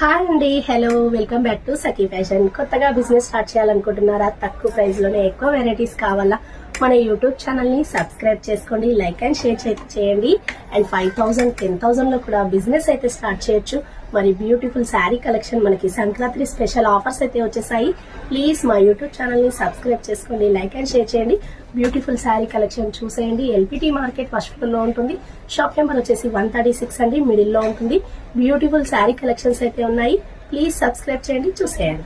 Hi అండి, hello, welcome back to Sakhi fashion. కొత్తగా business start చేయాలనుకుంటున్నారా? తక్కువ ప్రైస్ లోనే ఎక్కువ వెరైటీస్ కావాలా? మన యూట్యూబ్ ఛానల్ ని సబ్స్క్రైబ్ చేసుకోండి, లైక్ అండ్ షేర్ చేయండి. అండ్ 5,000, 10,000 లో కూడా బిజినెస్ అయితే స్టార్ట్ చేయొచ్చు. మరి బ్యూటిఫుల్ శారీ కలెక్షన్ మనకి సంక్రాంతి స్పెషల్ ఆఫర్స్ అయితే వచ్చేసాయి. ప్లీజ్ మా యూట్యూబ్ ఛానల్ ని సబ్స్క్రైబ్ చేసుకోండి, లైక్ అండ్ షేర్ చేయండి. బ్యూటిఫుల్ శారీ కలెక్షన్ చూసేయండి. ఎల్పిటి మార్కెట్ ఫస్ట్ ఫ్లోర్ లో ఉంటుంది. షాప్ నెంబర్ వచ్చేసి 136 అండి, మిడిల్ లో ఉంటుంది. బ్యూటిఫుల్ శారీ కలెక్షన్స్ అయితే ఉన్నాయి. ప్లీజ్ సబ్స్క్రైబ్ చేయండి, చూసేయండి.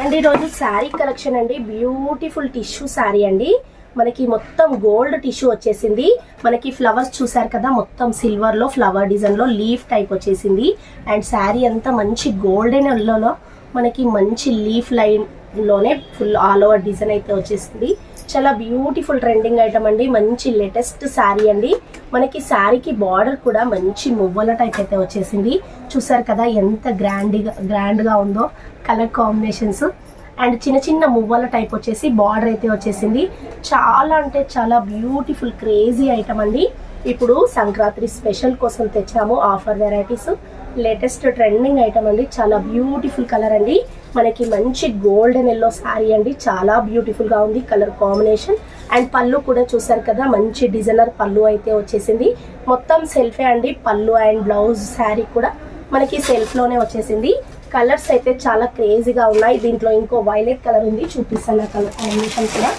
అండ్ ఈ రోజు శారీ కలెక్షన్ అండి, బ్యూటిఫుల్ టిష్యూ శారీ అండి. మనకి మొత్తం గోల్డ్ టిష్యూ వచ్చేసింది. మనకి ఫ్లవర్స్ చూసారు కదా, మొత్తం సిల్వర్ లో ఫ్లవర్ డిజైన్ లో లీఫ్ టైప్ వచ్చేసింది. అండ్ శారీ అంతా మంచి గోల్డెన్ ఎల్లోలో మనకి మంచి లీఫ్ లైన్ లోనే ఫుల్ ఆల్ ఓవర్ డిజైన్ అయితే వచ్చేసింది. చాలా బ్యూటిఫుల్ ట్రెండింగ్ ఐటమ్ అండి, మంచి లేటెస్ట్ శారీ అండి. మనకి శారీకి బార్డర్ కూడా మంచి మువ్వల టైప్ అయితే వచ్చేసింది. చూసారు కదా ఎంత గ్రాండ్ గా ఉందో కలర్ కాంబినేషన్స్. అండ్ చిన్న చిన్న మువ్వల టైప్ వచ్చేసి బార్డర్ అయితే వచ్చేసింది. చాలా అంటే చాలా బ్యూటిఫుల్ క్రేజీ ఐటమ్ అండి. ఇప్పుడు సంక్రాంతి స్పెషల్ కోసం తెచ్చాము offer varieties. Latest trending item అండి, చాలా బ్యూటిఫుల్ కలర్ అండి. మనకి మంచి గోల్డెన్ ఎల్లో శారీ అండి, చాలా బ్యూటిఫుల్ గా ఉంది కలర్ కాంబినేషన్. అండ్ పళ్ళు కూడా చూసారు కదా, మంచి డిజైనర్ పళ్ళు అయితే వచ్చేసింది. మొత్తం సెల్ఫే అండి, పళ్ళు అండ్ బ్లౌజ్ శారీ కూడా మనకి సెల్ఫ్ లోనే వచ్చేసింది. కలర్స్ అయితే చాలా క్రేజీగా ఉన్నాయి. దీంట్లో ఇంకో వైలెట్ కలర్ ఉంది, చూపిస్తాను కలర్ కాంబినేషన్ కూడా.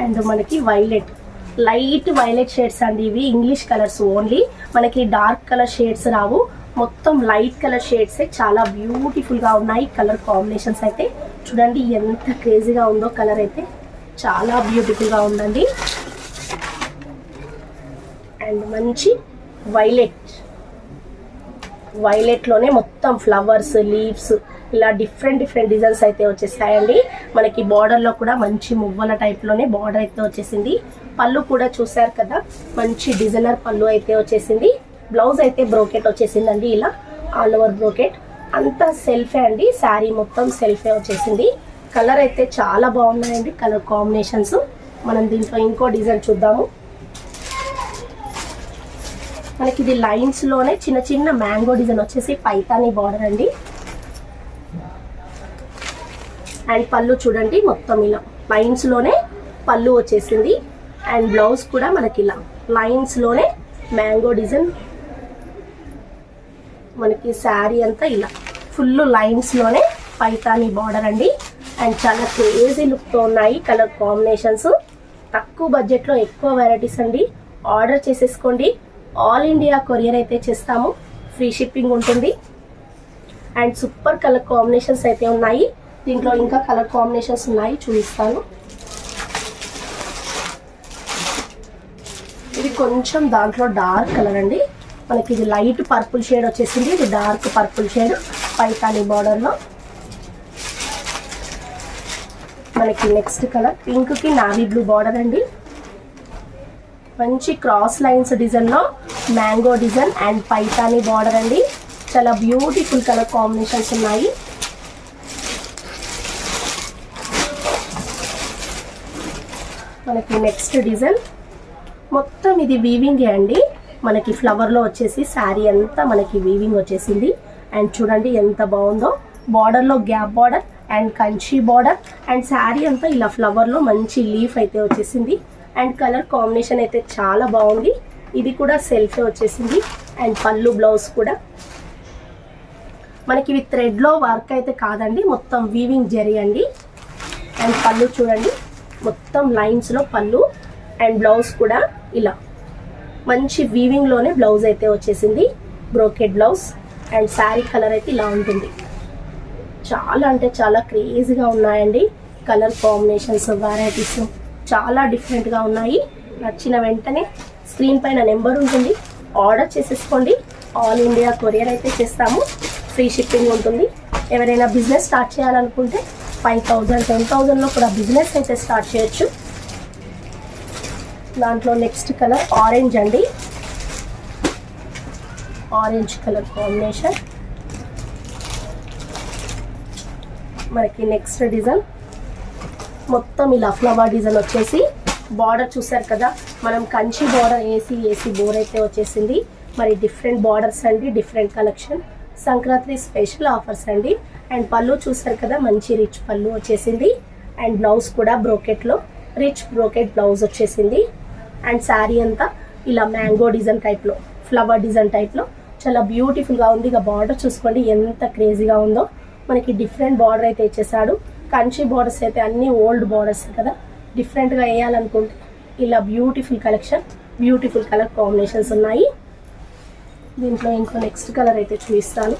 అండ్ మనకి వైలెట్, లైట్ వైలెట్ షేడ్స్ అండి ఇవి, ఇంగ్లీష్ కలర్స్ ఓన్లీ. మనకి డార్క్ కలర్ షేడ్స్ రావు, మొత్తం లైట్ కలర్ షేడ్స్ చాలా బ్యూటిఫుల్ గా ఉన్నాయి. కలర్ కాంబినేషన్స్ అయితే చూడండి ఎంత క్రేజీగా ఉందో. కలర్ అయితే చాలా బ్యూటిఫుల్ గా ఉందండి. అండ్ మంచి వైలెట్ లోనే మొత్తం ఫ్లవర్స్, లీవ్స్ ఇలా డిఫరెంట్ డిజైన్స్ అయితే వచ్చేసాయండి. మనకి బార్డర్ లో కూడా మంచి మువ్వల టైప్ లోనే బార్డర్ అయితే వచ్చేసింది. పళ్ళు కూడా చూసారు కదా, మంచి డిజైనర్ పళ్ళు అయితే వచ్చేసింది. బ్లౌజ్ అయితే బ్రోకెట్ వచ్చేసిందండి, ఇలా ఆల్ ఓవర్ బ్రోకెట్. అంతా సెల్ఫే అండి, శారీ మొత్తం సెల్ఫే వచ్చేసింది. కలర్ అయితే చాలా బాగున్నాయండి కలర్ కాంబినేషన్స్. మనం దీంట్లో ఇంకో డిజైన్ చూద్దాము. మనకి ఇది లైన్స్ లోనే చిన్న చిన్న మ్యాంగో డిజైన్ వచ్చేసి పైతాని బార్డర్ అండి. అండ్ పళ్ళు చూడండి మొత్తం ఇలా లైన్స్ లోనే పళ్ళు వచ్చేసింది. అండ్ బ్లౌజ్ కూడా మనకి ఇలా లైన్స్ లోనే మ్యాంగో డిజైన్. మనకి శారీ అంతా ఇలా ఫుల్ లైన్స్ లోనే పైతాని బార్డర్ అండి. అండ్ చాలా క్రేజీ లుక్ తో ఉన్నాయి కలర్ కాంబినేషన్స్. తక్కువ బడ్జెట్ లో ఎక్కువ వెరైటీస్ అండి. ఆర్డర్ చేసేసుకోండి. ఆల్ ఇండియా కొరియర్ అయితే చేస్తాము, ఫ్రీ షిప్పింగ్ ఉంటుంది. అండ్ సూపర్ కలర్ కాంబినేషన్స్ అయితే ఉన్నాయి. దీంట్లో ఇంకా కలర్ కాంబినేషన్స్ ఉన్నాయి, చూపిస్తాను. ఇది కొంచెం దాంట్లో డార్క్ కలర్ అండి. మనకి ఇది లైట్ పర్పుల్ షేడ్ వచ్చేసింది, ఇది dark purple shade Paithani border లో. మనకి నెక్స్ట్ కలర్ పింక్ కి నావీ బ్లూ బార్డర్ అండి. మంచి క్రాస్ లైన్స్ డిజైన్ లో mango design and Paithani border అండి. చాలా బ్యూటిఫుల్ కలర్ కాంబినేషన్స్ ఉన్నాయి. మనకి నెక్స్ట్ డిజైన్ మొత్తం ఇది వీవింగ్ అండి. మనకి ఫ్లవర్ లో వచ్చేసి శారీ అంతా మనకి వీవింగ్ వచ్చేసింది. అండ్ చూడండి ఎంత బాగుందో. బార్డర్ లో gap border and Kanchi border. And sari అంతా ఇలా ఫ్లవర్ లో మంచి లీఫ్ అయితే వచ్చేసింది. అండ్ కలర్ కాంబినేషన్ అయితే చాలా బాగుంది. ఇది కూడా సెల్ఫ్ వచ్చేసింది. అండ్ పళ్ళు బ్లౌజ్ కూడా మనకి ఇవి థ్రెడ్ లో వర్క్ అయితే కాదండి, మొత్తం వీవింగ్ జరీ అండి. అండ్ పళ్ళు చూడండి మొత్తం లైన్స్ లో పళ్ళు. అండ్ బ్లౌజ్ కూడా ఇలా మంచి వీవింగ్ లోనే బ్లౌజ్ అయితే వచ్చేసింది, brocade blouse. And sari colour అయితే ఇలా ఉంటుంది. చాలా అంటే చాలా క్రేజీగా ఉన్నాయండి కలర్ కాంబినేషన్స్, వెరైటీస్ చాలా డిఫరెంట్ గా ఉన్నాయి. నచ్చిన వెంటనే స్క్రీన్ పైన నెంబర్ ఉంటుంది, ఆర్డర్ చేసేసుకోండి. ఆల్ ఇండియా కొరియర్ అయితే చేస్తాము, ఫ్రీ షిప్పింగ్ ఉంటుంది. ఎవరైనా బిజినెస్ స్టార్ట్ చేయాలనుకుంటే 5,000, 10,000 లో కూడా బిజినెస్ అయితే స్టార్ట్ చేయొచ్చు. దాంట్లో నెక్స్ట్ కలర్ ఆరెంజ్ అండి, ఆరెంజ్ కలర్ కాంబినేషన్. మనకి నెక్స్ట్ డిజైన్ మొత్తం ఇలా ఫ్లవర్ డిజైన్ వచ్చేసి బార్డర్ చూసారు కదా, మనం కంచి బార్డర్ ఏసీ బోర్ అయితే వచ్చేసింది. మరి డిఫరెంట్ బార్డర్స్ అండి, different collection, Sankranti special offers అండి. అండ్ పళ్ళు చూసారు కదా, మంచి రిచ్ పళ్ళు వచ్చేసింది. అండ్ బ్లౌజ్ కూడా బ్రోకెట్లో రిచ్ బ్రోకెట్ బ్లౌజ్ వచ్చేసింది. అండ్ శారీ అంతా ఇలా మ్యాంగో డిజైన్ టైప్లో, ఫ్లవర్ డిజైన్ టైప్లో చాలా బ్యూటిఫుల్గా ఉంది. ఇక బార్డర్ చూసుకోండి ఎంత క్రేజీగా ఉందో. మనకి డిఫరెంట్ బార్డర్ అయితే ఇచ్చేసాడు. కంచి బార్డర్స్ అయితే అన్ని ఓల్డ్ బార్డర్స్ కదా, డిఫరెంట్గా వేయాలనుకుంటే ఇలా beautiful collection, beautiful colour combinations ఉన్నాయి. దీంట్లో ఇంకో నెక్స్ట్ కలర్ అయితే చూపిస్తాను.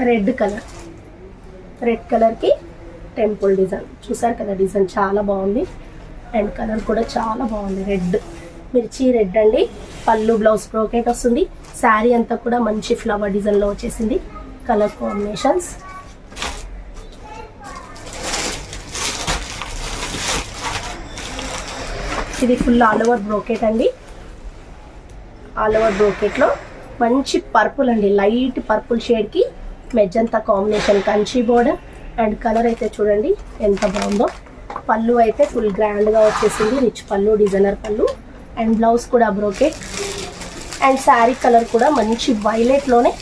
రెడ్ కలర్, రెడ్ కలర్కి టెంపుల్ డిజైన్ చూసారు కదా, డిజైన్ చాలా బాగుంది. అండ్ కలర్ కూడా చాలా బాగుంది, రెడ్ మిర్చి రెడ్ అండి. పళ్ళు బ్లౌజ్ బ్రోకెట్ వస్తుంది. శారీ అంతా కూడా మంచి ఫ్లవర్ డిజైన్లో వచ్చేసింది. కలర్ కాంబినేషన్స్ ఇది ఫుల్ ఆల్ ఓవర్ బ్రోకెట్ అండి. ఆల్ ఓవర్ బ్రోకెట్లో మంచి పర్పుల్ అండి, లైట్ పర్పుల్ షేడ్కి magenta combination Kanchi border. And colour అయితే చూడండి ఎంత బాగుందో. పళ్ళు అయితే ఫుల్ గ్రాండ్గా వచ్చేసింది, రిచ్ పళ్ళు, డిజైనర్ పళ్ళు. అండ్ బ్లౌజ్ కూడా బ్రోకెట్. అండ్ శారీ కలర్ కూడా మంచి వైలెట్లోనే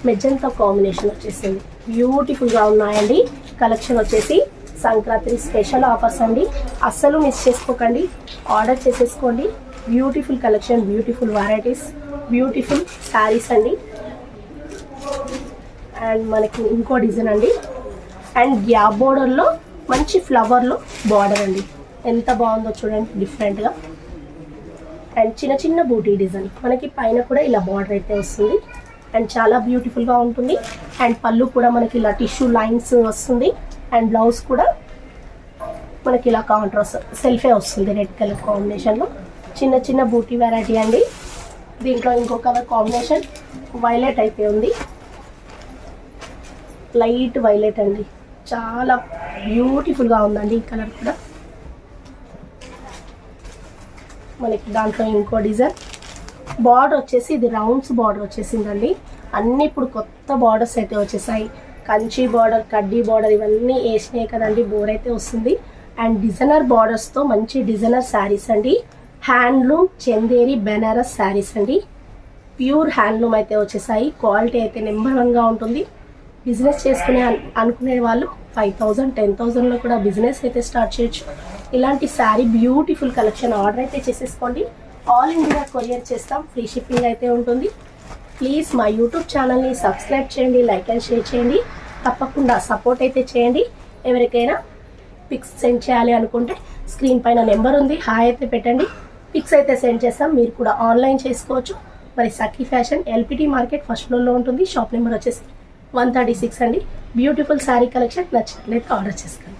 మెజంతా కాంబినేషన్ వచ్చేసింది. బ్యూటిఫుల్గా ఉన్నాయండి. కలెక్షన్ వచ్చేసి సంక్రాంతి స్పెషల్ ఆఫర్స్ అండి, అస్సలు మిస్ చేసుకోకండి, ఆర్డర్ చేసేసుకోండి. Beautiful collection, beautiful varieties, beautiful saris అండి. అండ్ మనకి ఇంకో డిజైన్ అండి. అండ్ గ్యాప్ బోర్డర్లో మంచి ఫ్లవర్లో బార్డర్ అండి, ఎంత బాగుందో చూడండి డిఫరెంట్గా. అండ్ చిన్న చిన్న బూటీ డిజైన్, మనకి పైన కూడా ఇలా బార్డర్ అయితే వస్తుంది. అండ్ చాలా బ్యూటిఫుల్గా ఉంటుంది. అండ్ పళ్ళు కూడా మనకి ఇలా టిష్యూ లైన్స్ వస్తుంది. అండ్ బ్లౌజ్ కూడా మనకి ఇలా కాంట్రాస్ట్ సెల్ఫే వస్తుంది, రెడ్ కలర్ కాంబినేషన్లో. చిన్న చిన్న బూటీ వెరైటీ అండి. దీంట్లో ఇంకో కలర్ కాంబినేషన్ వైలెట్ అయితే ఉంది, లైట్ వైలెట్ అండి, చాలా బ్యూటిఫుల్గా ఉందండి ఈ కలర్ కూడా. మనకి దాంట్లో ఇంకో డిజైన్ బార్డర్ వచ్చేసి ఇది రౌండ్స్ బార్డర్ వచ్చేసిందండి. అన్నీ ఇప్పుడు కొత్త బార్డర్స్ అయితే వచ్చేసాయి. కంచి బార్డర్, కడ్డీ బార్డర్ ఇవన్నీ వేసినాయి కదండి, బోర్ అయితే వస్తుంది. అండ్ డిజైనర్ బార్డర్స్తో మంచి డిజైనర్ శారీస్ అండి. హ్యాండ్లూమ్ చందేరి బెనారస్ శారీస్ అండి, ప్యూర్ హ్యాండ్లూమ్ అయితే వచ్చేసాయి. క్వాలిటీ అయితే నెంబర్ 1గా ఉంటుంది. బిజినెస్ చేసుకునే అనుకునే వాళ్ళు 5,000 10,000లో కూడా బిజినెస్ అయితే స్టార్ట్ చేయొచ్చు. ఇలాంటి శారీ బ్యూటిఫుల్ కలెక్షన్ ఆర్డర్ అయితే చేసేసుకోండి. ఆల్ ఇండియా కొరియర్ చేస్తాం, ఫ్రీ షిప్పింగ్ అయితే ఉంటుంది. ప్లీజ్ మా యూట్యూబ్ ఛానల్ని సబ్స్క్రైబ్ చేయండి, లైక్ అండ్ షేర్ చేయండి. తప్పకుండా సపోర్ట్ అయితే చేయండి. ఎవరికైనా పిక్స్ సెండ్ చేయాలి అనుకుంటే స్క్రీన్ పైన నెంబర్ ఉంది, హాయ్ అయితే పెట్టండి, పిక్స్ అయితే సెండ్ చేస్తాం. మీరు కూడా ఆన్లైన్ చేసుకోవచ్చు. మరి సఖీ ఫ్యాషన్ ఎల్పిటి మార్కెట్ ఫస్ట్ ఫ్లోర్లో ఉంటుంది. షాప్ నెంబర్ వచ్చేసి 136 అండి. బ్యూటిఫుల్ శారీ కలెక్షన్ నచ్చినట్లయితే ఆర్డర్ చేసుకోండి.